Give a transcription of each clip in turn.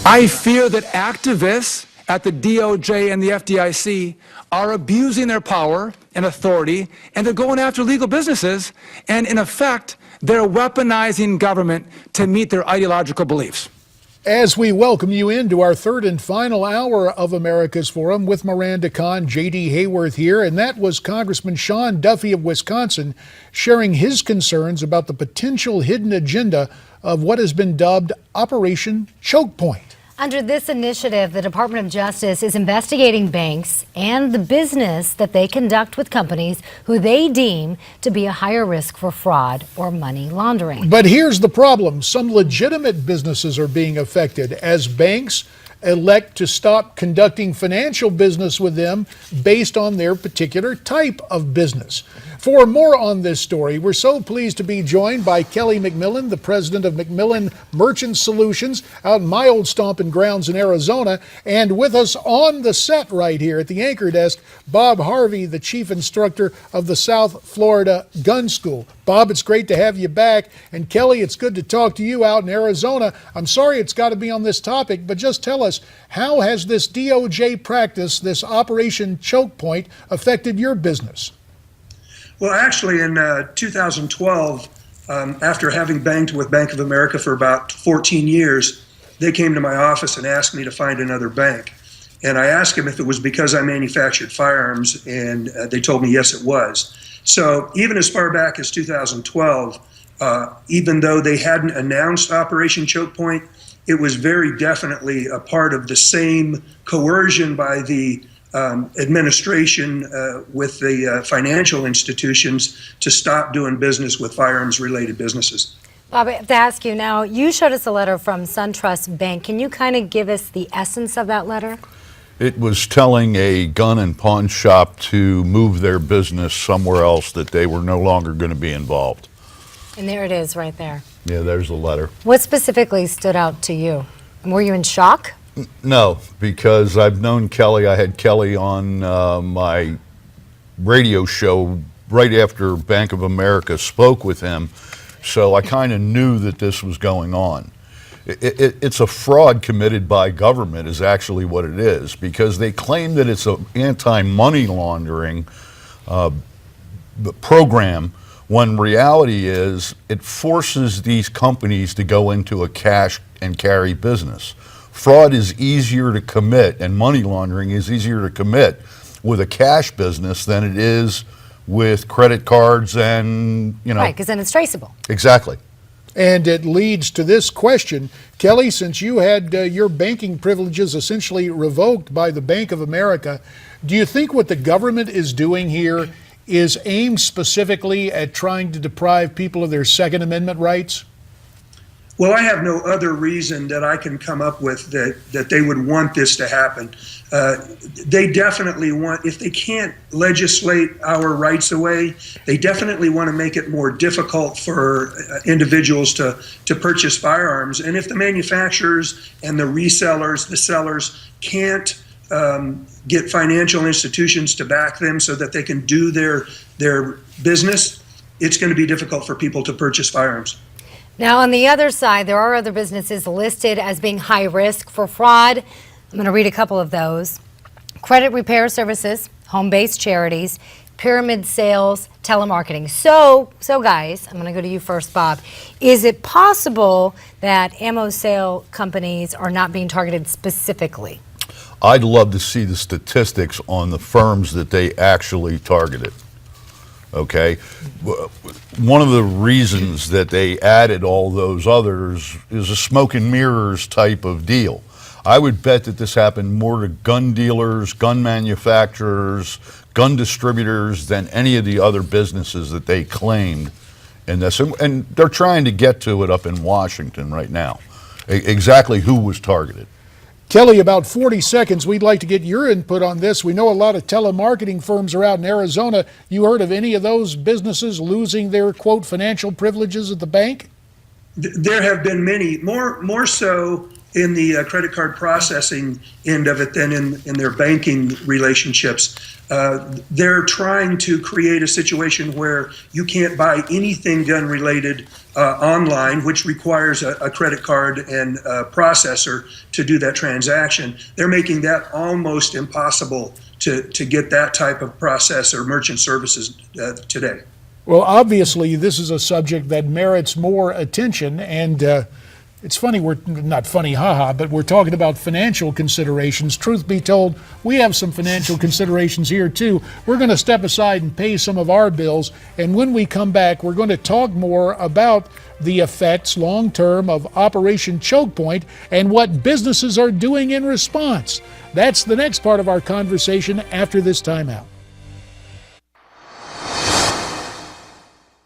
I fear that activists at the DOJ and the FDIC are abusing their power and authority, and they're going after legal businesses, and in effect, they're weaponizing government to meet their ideological beliefs. As we welcome you into our third and final hour of America's Forum with Miranda Kahn, J.D. Hayworth here, and that was Congressman Sean Duffy of Wisconsin sharing his concerns about the potential hidden agenda of what has been dubbed Operation Choke Point. Under this initiative, the Department of Justice is investigating banks and the business that they conduct with companies who they deem to be a higher risk for fraud or money laundering. But here's the problem. Some legitimate businesses are being affected as banks elect to stop conducting financial business with them based on their particular type of business. For more on this story, we're so pleased to be joined by Kelly McMillan, the president of McMillan Merchant Solutions out in my old stomping grounds in Arizona, and with us on the set right here at the anchor desk, Bob Harvey, the chief instructor of the South Florida Gun School. Bob, it's great to have you back. And Kelly, it's good to talk to you out in Arizona. I'm sorry it's got to be on this topic, but just tell us, how has this DOJ practice, this Operation Choke Point, affected your business? Well, actually, in 2012, after having banked with Bank of America for about 14 years, they came to my office and asked me to find another bank. And I asked them if it was because I manufactured firearms, and they told me yes, it was. So even as far back as 2012, even though they hadn't announced Operation Choke Point, it was very definitely a part of the same coercion by the administration with the financial institutions to stop doing business with firearms-related businesses. Bob, I have to ask you now, you showed us a letter from SunTrust Bank. Can you kind of give us the essence of that letter? It was telling a gun and pawn shop to move their business somewhere else, that they were no longer going to be involved. And there it is right there. Yeah, there's the letter. What specifically stood out to you? Were you in shock? No, because I've known Kelly. I had Kelly on my radio show right after Bank of America spoke with him, so I kind of knew that this was going on. It's a fraud committed by government is actually what it is, because they claim that it's an anti-money laundering program, when reality is it forces these companies to go into a cash and carry business. Fraud is easier to commit, and money laundering is easier to commit with a cash business than it is with credit cards and, Right, because then it's traceable. Exactly. And it leads to this question. Kelly, since you had your banking privileges essentially revoked by the Bank of America, do you think what the government is doing here is aimed specifically at trying to deprive people of their Second Amendment rights? Well, I have no other reason that I can come up with that they would want this to happen. They definitely want, if they can't legislate our rights away, they definitely want to make it more difficult for individuals to purchase firearms. And if the manufacturers and the resellers, the sellers, can't get financial institutions to back them so that they can do their business, it's going to be difficult for people to purchase firearms. Now, on the other side, there are other businesses listed as being high risk for fraud. I'm going to read a couple of those. Credit repair services, home-based charities, pyramid sales, telemarketing. So guys, I'm going to go to you first, Bob. Is it possible that ammo sale companies are not being targeted specifically? I'd love to see the statistics on the firms that they actually targeted. Okay, one of the reasons that they added all those others is a smoke and mirrors type of deal. I would bet that this happened more to gun dealers, gun manufacturers, gun distributors than any of the other businesses that they claimed in this. And they're trying to get to it up in Washington right now, exactly who was targeted. Kelly, about 40 seconds. We'd like to get your input on this. We know a lot of telemarketing firms are out in Arizona. You heard of any of those businesses losing their, quote, financial privileges at the bank? There have been many, more so in the credit card processing end of it than in their banking relationships. They're trying to create a situation where you can't buy anything gun related online, which requires a credit card and a processor to do that transaction. They're making that almost impossible to get that type of process or merchant services today. Well, obviously, this is a subject that merits more attention, and it's funny, we're not funny, haha, but we're talking about financial considerations. Truth be told, we have some financial considerations here too. We're going to step aside and pay some of our bills, and when we come back, we're going to talk more about the effects long-term of Operation Choke Point and what businesses are doing in response. That's the next part of our conversation after this timeout.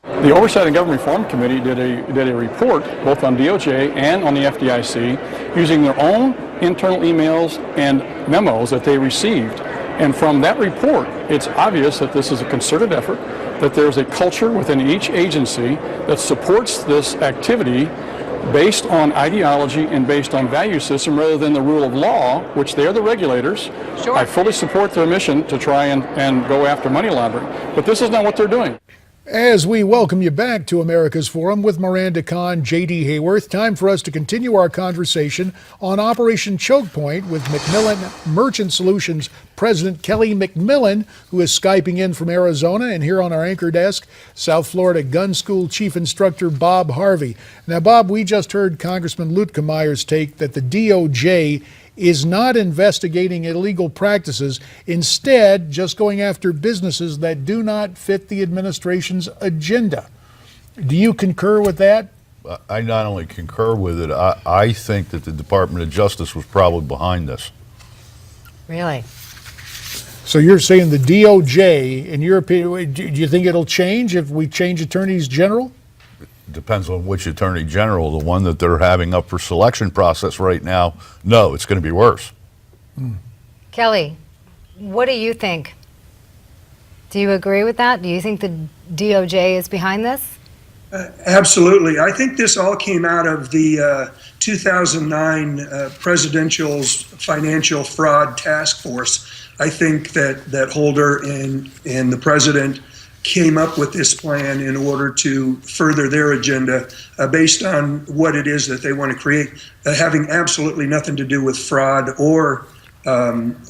The Oversight and Government Reform Committee did a report both on DOJ and on the FDIC using their own internal emails and memos that they received. And from that report, it's obvious that this is a concerted effort, that there's a culture within each agency that supports this activity based on ideology and based on value system rather than the rule of law, which they are the regulators. Sure. I fully support their mission to try and go after money laundering, but this is not what they're doing. As we welcome you back to America's Forum with Miranda Kahn, J.D. Hayworth, time for us to continue our conversation on Operation Choke Point with McMillan Merchant Solutions President Kelly McMillan, who is Skyping in from Arizona, and here on our anchor desk, South Florida Gun School Chief Instructor Bob Harvey. Now, Bob, we just heard Congressman Luetkemeier's take that the DOJ is not investigating illegal practices, instead just going after businesses that do not fit the administration's agenda. Do you concur with that? I not only concur with it, I think that the Department of Justice was probably behind this. Really? So you're saying the DOJ, in your opinion, do you think it'll change if we change attorneys general? Depends on which attorney general. The one that they're having up for selection process right now, no, it's going to be worse. Kelly, what do you think? Do you agree with that? Do you think the DOJ is behind this? Absolutely. I think this all came out of the 2009 Presidential's Financial Fraud Task Force. I think that Holder and the President came up with this plan in order to further their agenda based on what it is that they want to create, having absolutely nothing to do with fraud or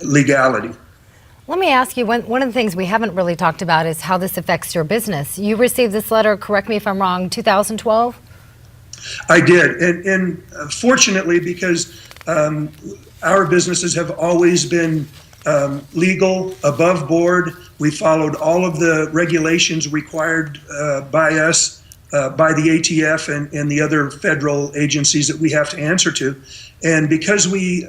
legality. Let me ask you, one of the things we haven't really talked about is how this affects your business. You received this letter, correct me if I'm wrong, 2012? I did, and fortunately, because our businesses have always been legal, above board. We followed all of the regulations required by us, by the ATF and the other federal agencies that we have to answer to. And because we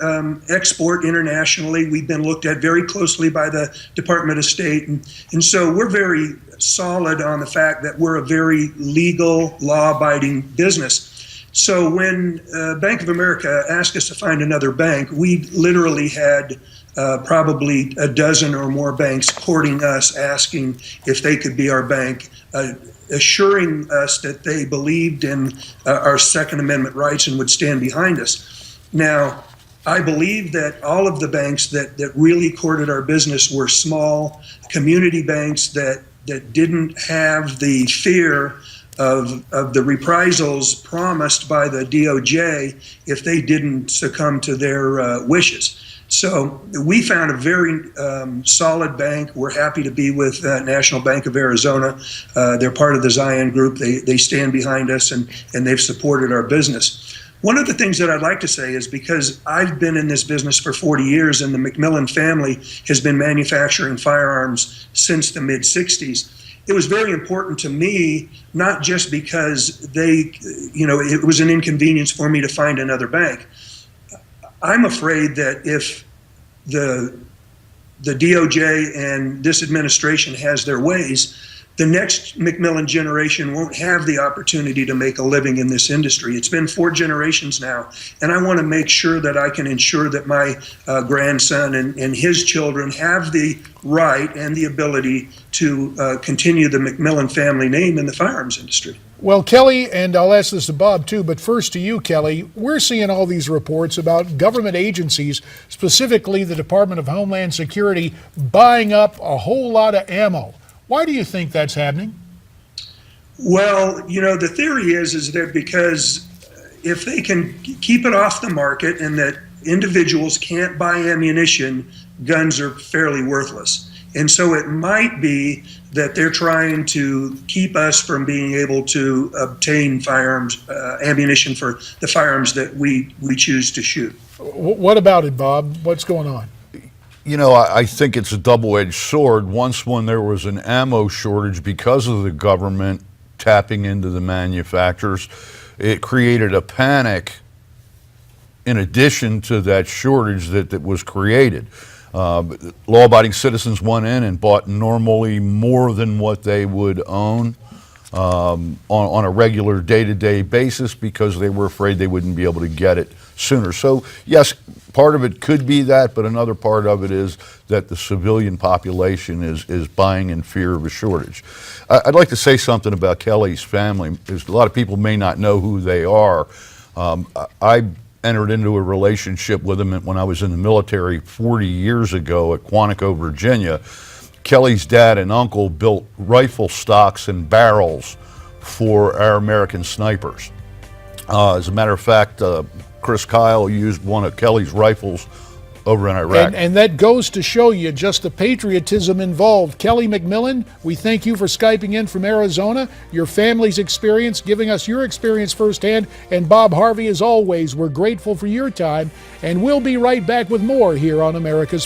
export internationally, we've been looked at very closely by the Department of State. And so we're very solid on the fact that we're a very legal, law-abiding business. So when Bank of America asked us to find another bank, we literally had probably a dozen or more banks courting us, asking if they could be our bank, assuring us that they believed in our Second Amendment rights and would stand behind us. Now, I believe that all of the banks that really courted our business were small community banks that didn't have the fear of the reprisals promised by the DOJ if they didn't succumb to their wishes. So we found a very solid bank. We're happy to be with National Bank of Arizona. They're part of the Zion Group. They stand behind us and they've supported our business. One of the things that I'd like to say is because I've been in this business for 40 years and the McMillan family has been manufacturing firearms since the mid-60s, it was very important to me, not just because it was an inconvenience for me to find another bank. I'm afraid that if the DOJ and this administration has their ways, the next McMillan generation won't have the opportunity to make a living in this industry. It's been 4 generations now, and I want to make sure that I can ensure that my grandson and his children have the right and the ability to continue the McMillan family name in the firearms industry. Well, Kelly, and I'll ask this to Bob too, but first to you, Kelly. We're seeing all these reports about government agencies, specifically the Department of Homeland Security, buying up a whole lot of ammo. Why do you think that's happening? Well, the theory is that because if they can keep it off the market and that individuals can't buy ammunition, guns are fairly worthless. And so it might be that they're trying to keep us from being able to obtain firearms, ammunition for the firearms that we choose to shoot. What about it, Bob? What's going on? I think it's a double-edged sword. Once when there was an ammo shortage because of the government tapping into the manufacturers, it created a panic in addition to that shortage that was created. Law-abiding citizens went in and bought normally more than what they would own on a regular day-to-day basis because they were afraid they wouldn't be able to get it sooner. So yes, part of it could be that, but another part of it is that the civilian population is buying in fear of a shortage. I'd like to say something about Kelly's family, because a lot of people may not know who they are. I entered into a relationship with them when I was in the military 40 years ago at Quantico, Virginia. Kelly's dad and uncle built rifle stocks and barrels for our American snipers. As a matter of fact, Chris Kyle used one of Kelly's rifles over in Iraq. And that goes to show you just the patriotism involved. Kelly McMillan, we thank you for Skyping in from Arizona, your family's experience, giving us your experience firsthand. And Bob Harvey, as always, we're grateful for your time, and we'll be right back with more here on America's